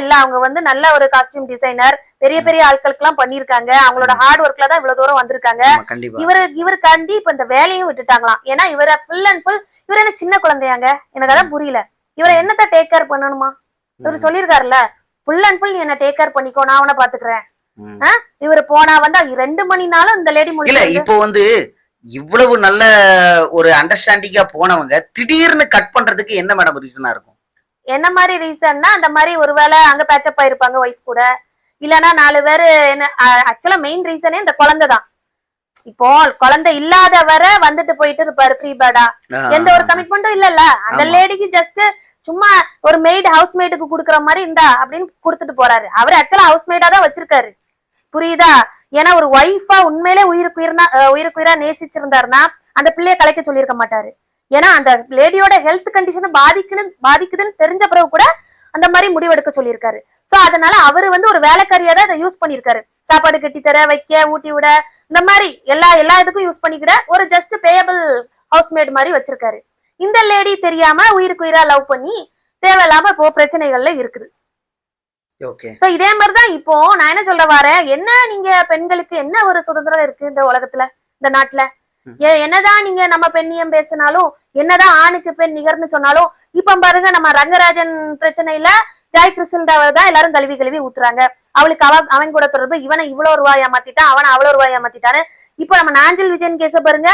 இல்ல அவங்க வந்து நல்ல ஒரு காஸ்டியூம் டிசைனர், பெரிய பெரிய ஆட்களுக்கு எல்லாம் பண்ணிருக்காங்க. அவங்களோட ஹார்ட் ஒர்க்ல தான் இவ்வளவு தூரம் வந்திருக்காங்க. இவருக்காண்டி இப்ப இந்த வேலையும் விட்டுட்டாங்களாம். ஏன்னா இவர ஃபுல் அண்ட் ஃபுல் இவர என்ன சின்ன குழந்தையாங்க, எனக்கு அதான் புரியல. இவரை என்னத்த டேக் கேர் பண்ணணுமா? இவரு சொல்லிருக்காருல்ல, ஃபுல் அண்ட் ஃபுல் நீ என்ன டேக் கேர் பண்ணிக்கோ, நான் அவனை பாத்துக்கிறேன். இவரு போனா வந்து 2 மணினாலும் இந்த லேடி இல்ல இப்போ வந்து இவ்வளவு நல்ல ஒரு அண்டர்ஸ்டாண்டிங்கா போனவங்க திடீர்னு கட் பண்றதுக்கு என்ன மேடம் ரீசனா இருக்கும்? என்ன மாதிரி ரீசன்னா, அந்த மாதிரி ஒருவேளை அங்க பேச்சப் ஆயிருப்பாங்க ஒய்ஃப் கூட, இல்லனா 4 பேரு. என்ன ஆக்சுவலா மெயின் ரீசனே இந்த குழந்தை தான். இப்போ குழந்தை இல்லாதவரை வந்துட்டு போயிட்டு இருப்பாரு ஃப்ரீ பேர்டா, எந்த ஒரு கமிட்மெண்ட்டும் இல்லல்ல. அந்த லேடிக்கு ஜஸ்ட் சும்மா ஒரு மெய்டு ஹவுஸ் மெய்டுக்கு குடுக்குற மாதிரி இந்தா அப்படின்னு கொடுத்துட்டு போறாரு. அவரு ஆக்சுவலா ஹவுஸ் மெய்டா தான் வச்சிருக்காரு, புரியுதா? ஏன்னா ஒரு ஒய்ஃபா உண்மையிலே உயிருக்குயிரா நேசிச்சிருந்தாருன்னா அந்த பிள்ளைய கலைக்க சொல்லியிருக்க மாட்டாரு. ஏன்னா அந்த லேடியோட ஹெல்த் கண்டிஷன் பாதிக்குதுன்னு தெரிஞ்ச பிறகு கூட அந்த மாதிரி முடிவெடுக்க சொல்லியிருக்காரு. சோ அதனால அவரு வந்து ஒரு வேலைக்காரியா தான் அதை யூஸ் பண்ணிருக்காரு. சாப்பாடு கட்டி தர, வைக்க, ஊட்டி விட, இந்த மாதிரி எல்லா இதுக்கும் யூஸ் பண்ணிக்கிட ஒரு ஜஸ்ட் பேயபிள் ஹவுஸ்மேட் மாதிரி வச்சிருக்காரு. இந்த லேடி தெரியாம உயிருக்குயிரா லவ் பண்ணி தேவையில்லாம இப்போ பிரச்சனைகள்ல இருக்குது. சோ இதே மாதிரிதான் இப்போ நான் என்ன சொல்ல வரேன், என்ன நீங்க பெண்களுக்கு என்ன ஒரு சுதந்திரம் இருக்கு இந்த உலகத்துல, இந்த நாட்டுல? என்னதான் நீங்க நம்ம பெண்ணியம் பேசினாலும், என்னதான் ஆணுக்கு பெண் நிகர்னு சொன்னாலும், இப்ப பாருங்க நம்ம ரங்கராஜன் பிரச்சனையில ஜாய் கிறிஸ்டாவை தான் எல்லாரும் கழுவி ஊத்துறாங்க. அவளுக்கு அவன் கூட தொடர்பு, இவனை இவ்வளவு ரூபாய் ஏமாத்திட்டான், அவனை அவ்வளவு ரூபாய் ஏமாத்திட்டான்னு. இப்ப நம்ம நாஞ்சில் விஜயன் கேஸ பாருங்க,